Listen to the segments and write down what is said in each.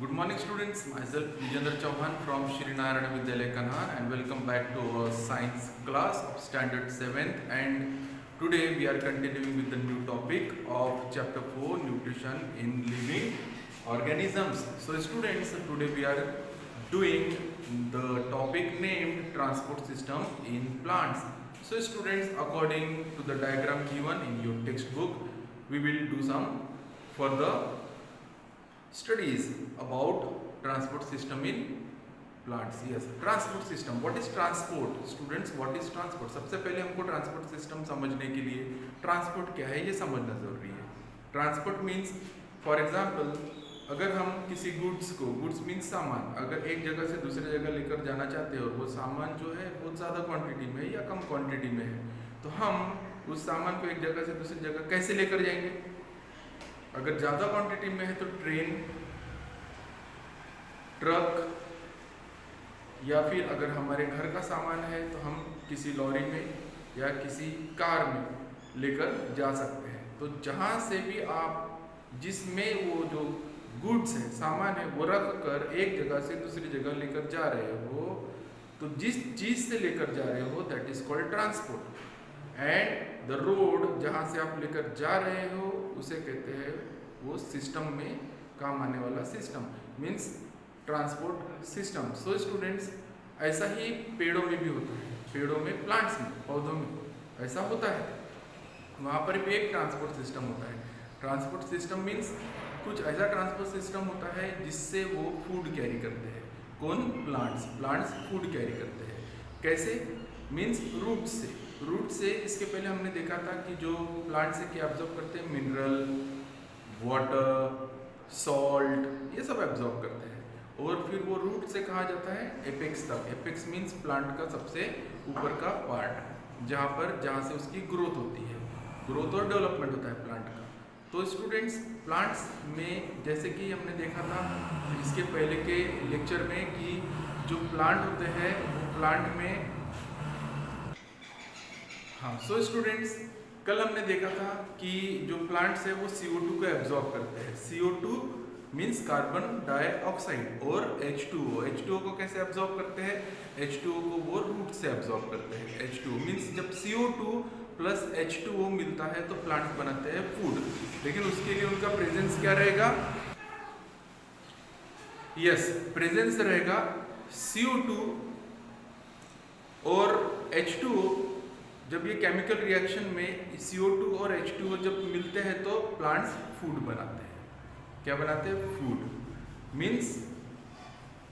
Good morning, students. Myself Vijender Chauhan from Shri Narayana Vidyalaya Kanha, and welcome back to our science class of standard 7th. And today we are continuing with the new topic of chapter 4, nutrition in living organisms. So students, today we are doing the topic named transport system in plants. So students, according to the diagram given in your textbook, we will do some further studies about transport system in plants. Yes, transport system. What is transport? Students, what is transport? सबसे पहले हमको transport system समझने के लिए transport क्या है ये समझना जरूरी है. ट्रांसपोर्ट मीन्स फॉर एग्जाम्पल अगर हम किसी गुड्स मीन्स सामान, अगर एक जगह से दूसरी जगह लेकर जाना चाहते हैं और वो सामान जो है बहुत ज़्यादा क्वांटिटी में है या कम क्वांटिटी में है, तो हम उस सामान को एक जगह से दूसरी जगह कैसे लेकर जाएंगे? अगर ज़्यादा क्वांटिटी में है तो ट्रेन, ट्रक, या फिर अगर हमारे घर का सामान है तो हम किसी लॉरी में या किसी कार में लेकर जा सकते हैं. तो जहाँ से भी आप जिसमें वो जो गुड्स है, सामान है, वो रख कर एक जगह से दूसरी जगह लेकर जा रहे हो, तो जिस चीज़ से लेकर जा रहे हो that is called transport. And the road जहाँ से आप लेकर जा रहे हो उसे कहते हैं वो सिस्टम में काम आने वाला system means transport system. So students, ऐसा ही पेड़ों में भी होता है. पेड़ों में, प्लांट्स में, पौधों में ऐसा होता है. वहाँ पर भी एक ट्रांसपोर्ट सिस्टम होता है. ट्रांसपोर्ट सिस्टम मीन्स कुछ ऐसा ट्रांसपोर्ट सिस्टम होता है जिससे वो फूड कैरी करते हैं. कौन? प्लांट्स फूड कैरी करते हैं. कैसे? मीन्स रूट से. इसके पहले हमने देखा था कि जो प्लांट से क्या एब्जॉर्ब करते हैं? मिनरल, वाटर, सॉल्ट, ये सब एब्जॉर्ब करते हैं. और फिर वो रूट से कहा जाता है एपेक्स तक. एपेक्स मीन्स प्लांट का सबसे ऊपर का पार्ट, जहाँ से उसकी ग्रोथ होती है. ग्रोथ और डेवलपमेंट होता है प्लांट का. तो स्टूडेंट्स, प्लांट्स में जैसे कि हमने देखा था इसके पहले के लेक्चर में कि जो प्लांट होते हैं वो प्लांट में सो स्टूडेंट्स, कल हमने देखा था कि जो प्लांट्स है वो CO2 को एब्जॉर्ब करते हैं. CO2 मीन्स कार्बन डाइऑक्साइड और H2O को कैसे एब्जॉर्ब करते हैं? H2O को वो रूट से एब्जॉर्ब करते हैं. H2O मीन्स जब CO2 प्लस H2O मिलता है तो प्लांट्स बनाते हैं फूड. लेकिन उसके लिए उनका प्रेजेंस क्या रहेगा? यस, प्रेजेंस रहेगा CO2 और H2O. जब ये केमिकल रिएक्शन में CO2 और H2O जब मिलते हैं तो प्लांट्स फूड बनाते हैं. क्या बनाते हैं? Food. Means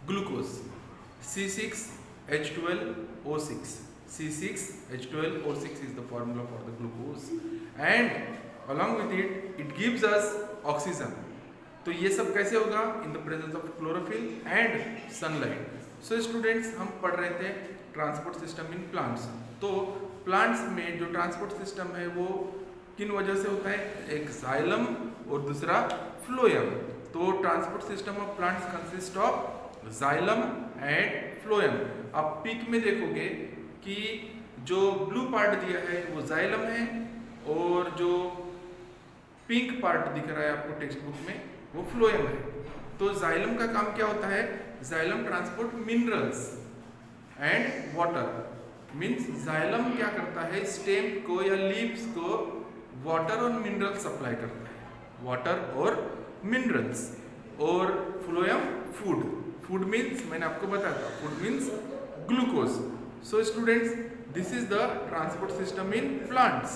glucose. C6H12O6. C6H12O6 is the formula for the glucose, and along with it gives us oxygen. तो ये सब कैसे होगा? In the presence of chlorophyll and sunlight. So students, हम पढ़ रहे थे ट्रांसपोर्ट सिस्टम इन प्लांट्स. तो प्लांट्स में जो ट्रांसपोर्ट सिस्टम है वो किन वजह से होता है? एक जाइलम और दूसरा फ्लोएम. तो transport system of plants consist of xylem and phloem. आप पिक में देखोगे कि जो ब्लू पार्ट दिया है वो जाइलम है और जो पिंक पार्ट दिख रहा है आपको टेक्स्ट बुक में वो फ्लोएम है. तो जाइलम का काम क्या होता है? Xylem transport minerals and water. Means xylem क्या करता है? स्टेम को या लीव्स को वाटर और मिनरल सप्लाई करता है. वाटर और मिनरल्स. और फ्लोएम फूड मीन्स, मैंने आपको बताया था, food means glucose. So students, this is the transport system in plants.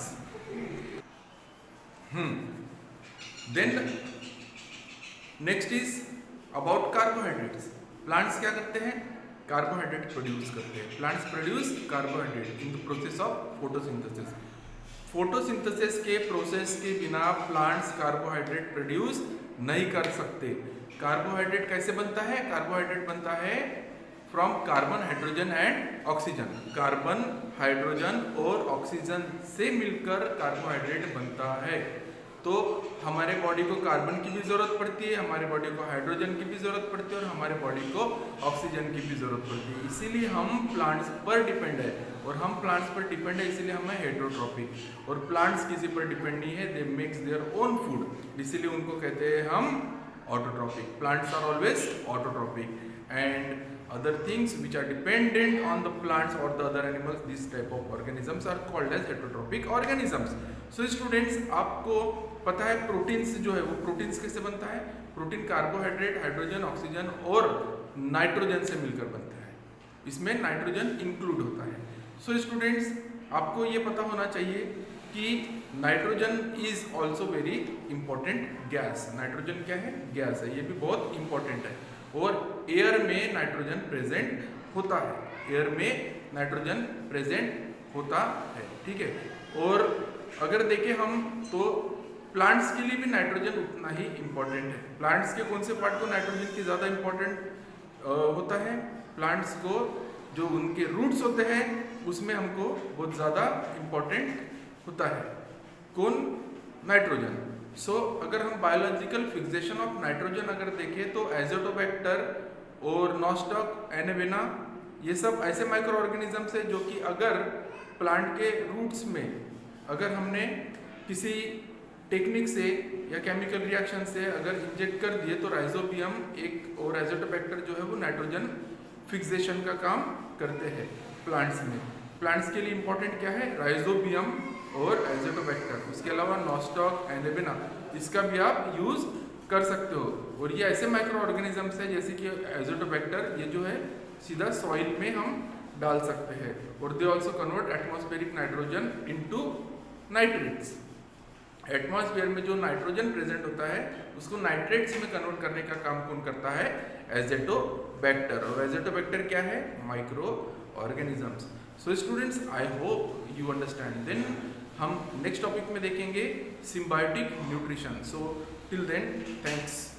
Then next is about carbohydrates. Plants क्या करते हैं? कार्बोहाइड्रेट प्रोड्यूस करते हैं. Plants produce carbohydrate in the process of photosynthesis. Photosynthesis के प्रोसेस के बिना प्लांट्स कार्बोहाइड्रेट प्रोड्यूस नहीं कर सकते. कार्बोहाइड्रेट कैसे बनता है? कार्बोहाइड्रेट बनता है from carbon, hydrogen and oxygen. Carbon, hydrogen और ऑक्सीजन से मिलकर कार्बोहाइड्रेट बनता है. तो हमारे बॉडी को कार्बन की भी ज़रूरत पड़ती है, हमारे बॉडी को हाइड्रोजन की भी ज़रूरत पड़ती है और हमारे बॉडी को ऑक्सीजन की भी ज़रूरत पड़ती है. इसीलिए हम प्लांट्स पर डिपेंड है. और हम प्लांट्स पर डिपेंड है इसीलिए हम है हेटेरोट्रॉपिक. और प्लांट्स किसी पर डिपेंड नहीं है, दे मेक्स देयर ओन फूड. इसीलिए उनको कहते हैं हम autotrophic. Plants are always autotrophic, and other things which are dependent on the plants or the other animals, these type of organisms are called as heterotrophic organisms. So students, आपको पता है proteins जो है वो प्रोटीन्स कैसे बनता है? Protein carbohydrate, hydrogen, oxygen और नाइट्रोजन से मिलकर बनता है, इसमें नाइट्रोजन इंक्लूड होता है. सो स्टूडेंट्स, आपको ये पता होना चाहिए कि nitrogen is also very important gas. Nitrogen क्या है? गैस है, ये भी बहुत इंपॉर्टेंट है. और एयर में नाइट्रोजन प्रेजेंट होता है, एयर में नाइट्रोजन प्रेजेंट होता है, ठीक है. और अगर देखें हम तो प्लांट्स के लिए भी नाइट्रोजन उतना ही इम्पोर्टेंट है. प्लांट्स के कौन से पार्ट को नाइट्रोजन की ज़्यादा इम्पोर्टेंट होता है? प्लांट्स को जो उनके रूट्स होते हैं उसमें हमको बहुत ज़्यादा इम्पोर्टेंट होता है. कौन? नाइट्रोजन. सो अगर हम बायोलॉजिकल फिक्सेशन ऑफ नाइट्रोजन अगर देखें तो एजोटोबैक्टर और नॉस्टॉक, एनेवेना, ये सब ऐसे माइक्रो ऑर्गेनिजम्स है जो कि अगर प्लांट के रूट्स में अगर हमने किसी टेक्निक से या केमिकल रिएक्शन से अगर इंजेक्ट कर दिए तो राइजोबियम एक और एजोटोबैक्टर जो है वो नाइट्रोजन फिक्सेशन का काम करते हैं प्लांट्स में. प्लांट्स के लिए इंपॉर्टेंट क्या है? राइजोबियम और एजोटोबैक्टर. उसके अलावा नॉस्टॉक, एनेवेना, इसका भी आप यूज कर सकते हो. और ये ऐसे माइक्रो ऑर्गेनिजम्स है जैसे कि एजोटोबैक्टर, ये जो है सीधा सॉइल में हम डाल सकते हैं. और they also convert atmospheric nitrogen into nitrates. Atmosphere में जो नाइट्रोजन प्रेजेंट होता है उसको नाइट्रेट्स में कन्वर्ट करने का काम कौन करता है? एजेटोबैक्टर. और एजेटोबैक्टर क्या है? Micro organisms. So students, I hope you understand. Then हम नेक्स्ट टॉपिक में देखेंगे symbiotic nutrition. So till then, thanks.